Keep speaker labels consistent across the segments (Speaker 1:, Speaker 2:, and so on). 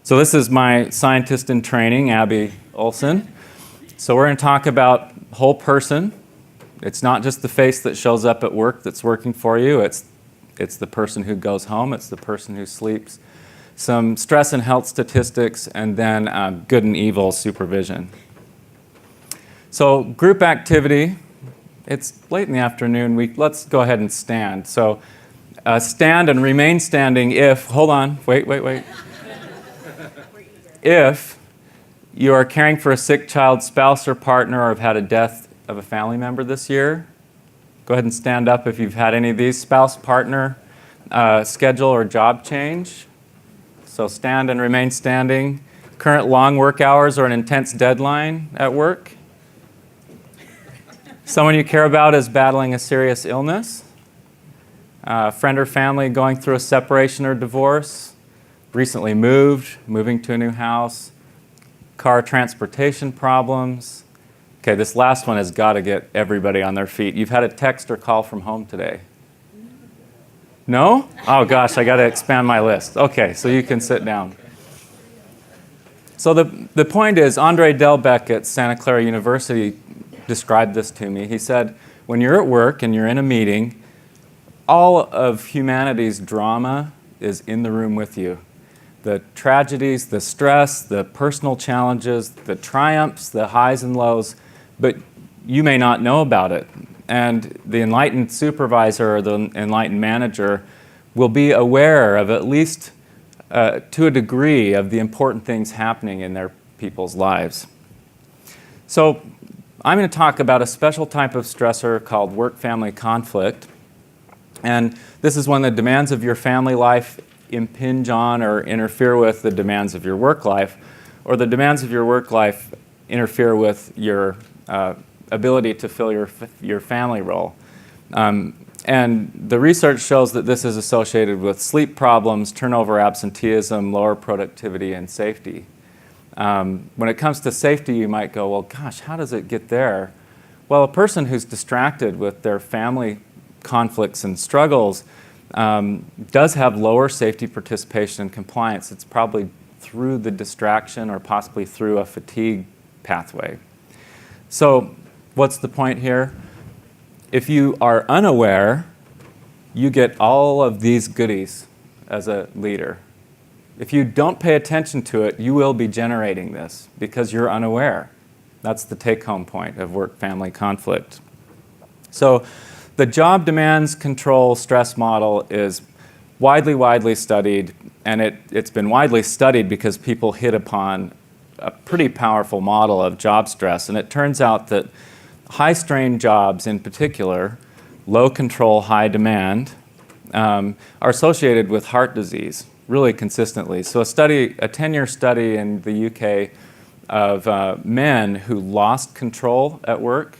Speaker 1: So this is my scientist in training, Abby Olson. So we're going to talk about whole person. It's not just the face that shows up at work that's working for you. It's the person who goes home. It's the person who sleeps. Some stress and health statistics, and then good and evil supervision. So group activity. It's late in the afternoon. Let's go ahead and stand. So stand and remain standing if, hold on, wait. If you are caring for a sick child, spouse, or partner, or have had a death of a family member this year, go ahead and stand up if you've had any of these. Spouse, partner, schedule, or job change. So stand and remain standing. Current long work hours or an intense deadline at work. Someone you care about is battling a serious illness. Friend or family going through a separation or divorce. Recently moved, moving to a new house. Car transportation problems. Okay, this last one has got to get everybody on their feet. You've had a text or call from home today. No? Oh gosh, I got to expand my list. Okay, so you can sit down. So the point is, Andre Delbecq at Santa Clara University described this to me. He said, when you're at work and you're in a meeting, all of humanity's drama is in the room with you. The tragedies, the stress, the personal challenges, the triumphs, the highs and lows, but you may not know about it. And the enlightened supervisor or the enlightened manager will be aware of at least to a degree of the important things happening in their people's lives. So I'm going to talk about a special type of stressor called work-family conflict. And this is when the demands of your family life impinge on or interfere with the demands of your work life, or the demands of your work life interfere with your ability to fill your family role. And the research shows that this is associated with sleep problems, turnover, absenteeism, lower productivity, and safety. When it comes to safety, you might go, well, gosh, how does it get there? Well, a person who's distracted with their family conflicts and struggles does have lower safety participation and compliance. It's probably through the distraction or possibly through a fatigue pathway. So what's the point here? If you are unaware, you get all of these goodies as a leader. If you don't pay attention to it, you will be generating this because you're unaware. That's the take-home point of work-family conflict. So the job demands control stress model is widely studied, and it's been widely studied because people hit upon a pretty powerful model of job stress. And it turns out that high-strain jobs in particular, low control, high demand, are associated with heart disease really consistently. So a 10-year study in the UK of men who lost control at work,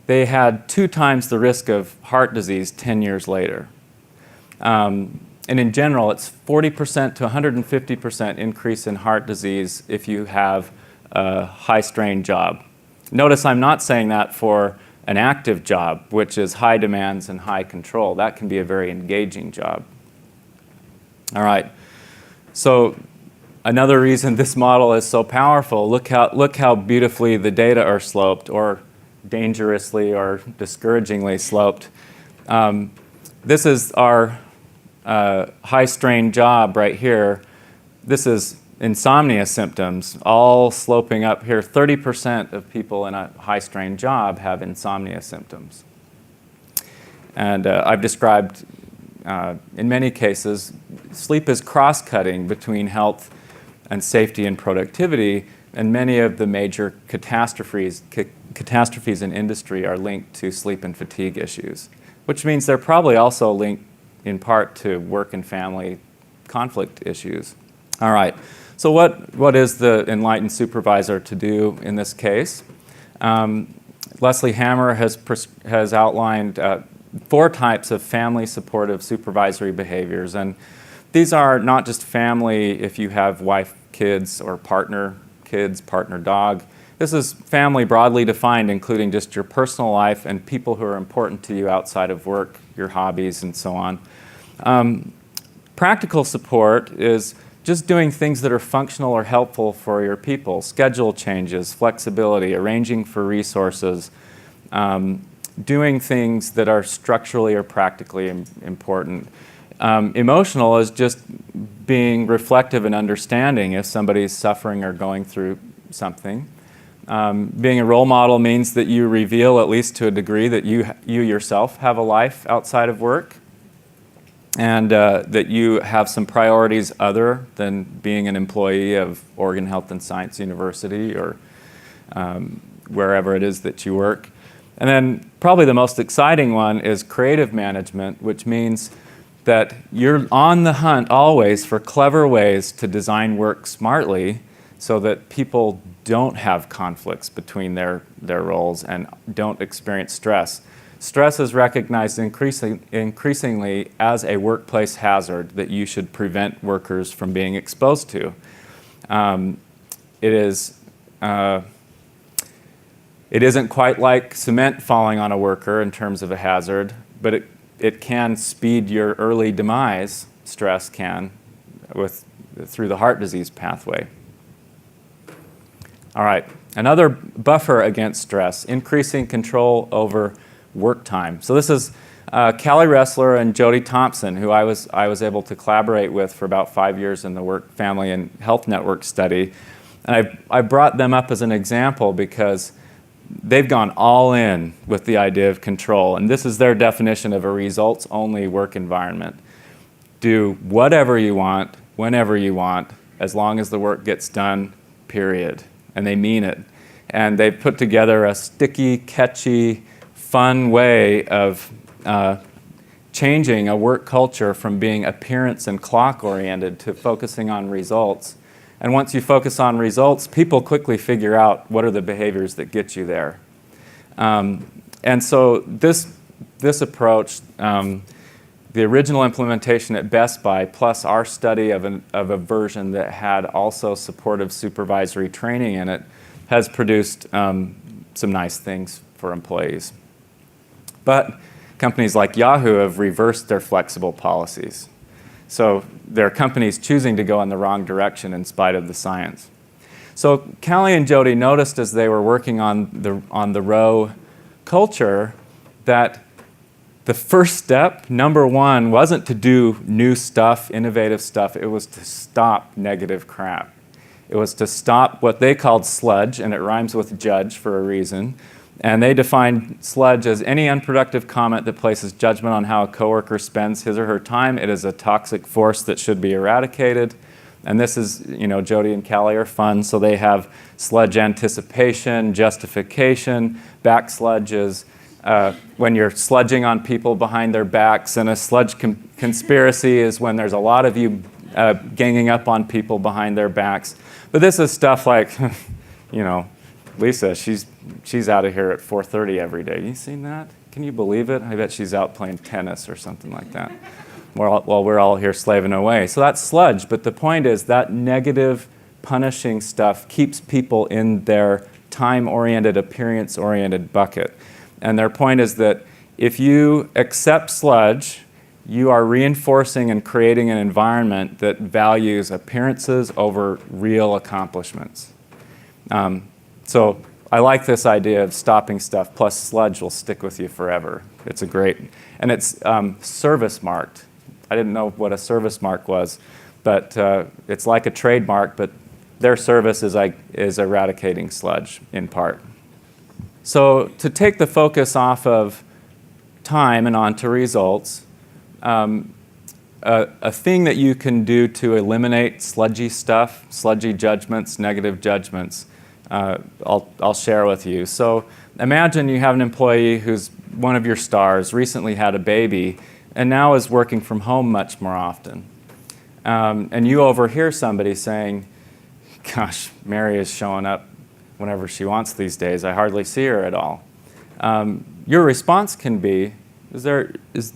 Speaker 1: they had 2 times the risk of heart disease 10 years later. And in general, it's 40% to 150% increase in heart disease if you have a high-strain job. Notice I'm not saying that for an active job, which is high demands and high control. That can be a very engaging job. All right, so another reason this model is so powerful, look how beautifully the data are sloped, or dangerously or discouragingly sloped. This is our high-strain job right here. This is insomnia symptoms, all sloping up here. 30% of people in a high-strain job have insomnia symptoms. And I've described, in many cases, sleep is cross-cutting between health and safety and productivity, and many of the major catastrophes in industry are linked to sleep and fatigue issues, which means they're probably also linked in part to work and family conflict issues. All right, so what is the Enlightened Supervisor to do in this case? Leslie Hammer has outlined 4 types of family supportive supervisory behaviors, and these are not just family if you have wife, kids, or partner kids, partner dog. This is family broadly defined, including just your personal life and people who are important to you outside of work, your hobbies, and so on. Practical support is just doing things that are functional or helpful for your people, schedule changes, flexibility, arranging for resources, doing things that are structurally or practically important. Emotional is just being reflective and understanding if somebody's suffering or going through something. Being a role model means that you reveal, at least to a degree, that you yourself have a life outside of work, and that you have some priorities other than being an employee of Oregon Health and Science University or wherever it is that you work. And then probably the most exciting one is creative management, which means that you're on the hunt always for clever ways to design work smartly so that people don't have conflicts between their roles and don't experience stress. Stress is recognized increasingly as a workplace hazard that you should prevent workers from being exposed to. It isn't quite like cement falling on a worker in terms of a hazard, but it can speed your early demise, stress can, through the heart disease pathway. All right, another buffer against stress, increasing control over work time. So this is Callie Ressler and Jody Thompson, who I was able to collaborate with for about 5 years in the Work, Family, and Health Network study. And I brought them up as an example because they've gone all in with the idea of control, and this is their definition of a results-only work environment. Do whatever you want, whenever you want, as long as the work gets done, period. And they mean it. And they've put together a sticky, catchy, fun way of changing a work culture from being appearance and clock-oriented to focusing on results. And once you focus on results, people quickly figure out what are the behaviors that get you there. And so this approach, the original implementation at Best Buy, plus our study of a version that had also supportive supervisory training in it, has produced some nice things for employees. But companies like Yahoo have reversed their flexible policies. So there are companies choosing to go in the wrong direction in spite of the science. So Callie and Jody noticed as they were working on the row culture that the first step, number one, wasn't to do new stuff, innovative stuff. It was to stop negative crap. It was to stop what they called sludge, and it rhymes with judge for a reason. And they defined sludge as any unproductive comment that places judgment on how a coworker spends his or her time. It is a toxic force that should be eradicated. And this is, Jody and Callie are fun, so they have sludge anticipation, justification, back sludges, when you're sludging on people behind their backs, and a sludge conspiracy is when there's a lot of you ganging up on people behind their backs. But this is stuff like, Lisa, she's out of here at 4:30 every day. You seen that? Can you believe it? I bet she's out playing tennis or something like that. While we're all here slaving away. So that's sludge, but the point is that negative, punishing stuff keeps people in their time-oriented, appearance-oriented bucket. And their point is that if you accept sludge, you are reinforcing and creating an environment that values appearances over real accomplishments. So I like this idea of stopping stuff, plus sludge will stick with you forever. It's and it's service marked. I didn't know what a service mark was, but it's like a trademark, but their service is eradicating sludge in part. So to take the focus off of time and onto results, a thing that you can do to eliminate sludgy stuff, sludgy judgments, negative judgments, I'll share with you. So imagine you have an employee who's one of your stars, recently had a baby, and now is working from home much more often. And you overhear somebody saying, gosh, Mary is showing up whenever she wants these days. I hardly see her at all. Your response can be,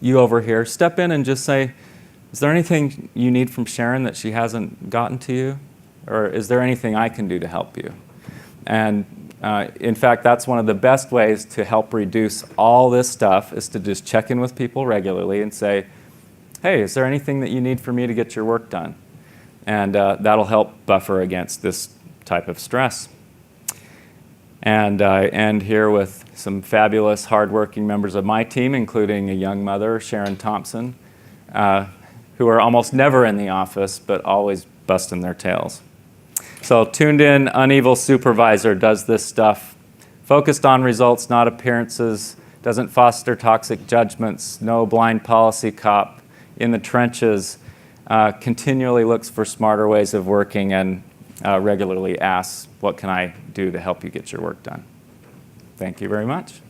Speaker 1: you overhear, step in and just say, is there anything you need from Sharon that she hasn't gotten to you? Or is there anything I can do to help you? And in fact, that's one of the best ways to help reduce all this stuff, is to just check in with people regularly and say, hey, is there anything that you need for me to get your work done? And that'll help buffer against this type of stress. And I end here with some fabulous, hardworking members of my team, including a young mother, Sharon Thompson, who are almost never in the office, but always busting their tails. So tuned in, Unevil Supervisor does this stuff. Focused on results, not appearances. Doesn't foster toxic judgments. No blind policy cop. In the trenches. Continually looks for smarter ways of working and regularly asks, what can I do to help you get your work done? Thank you very much.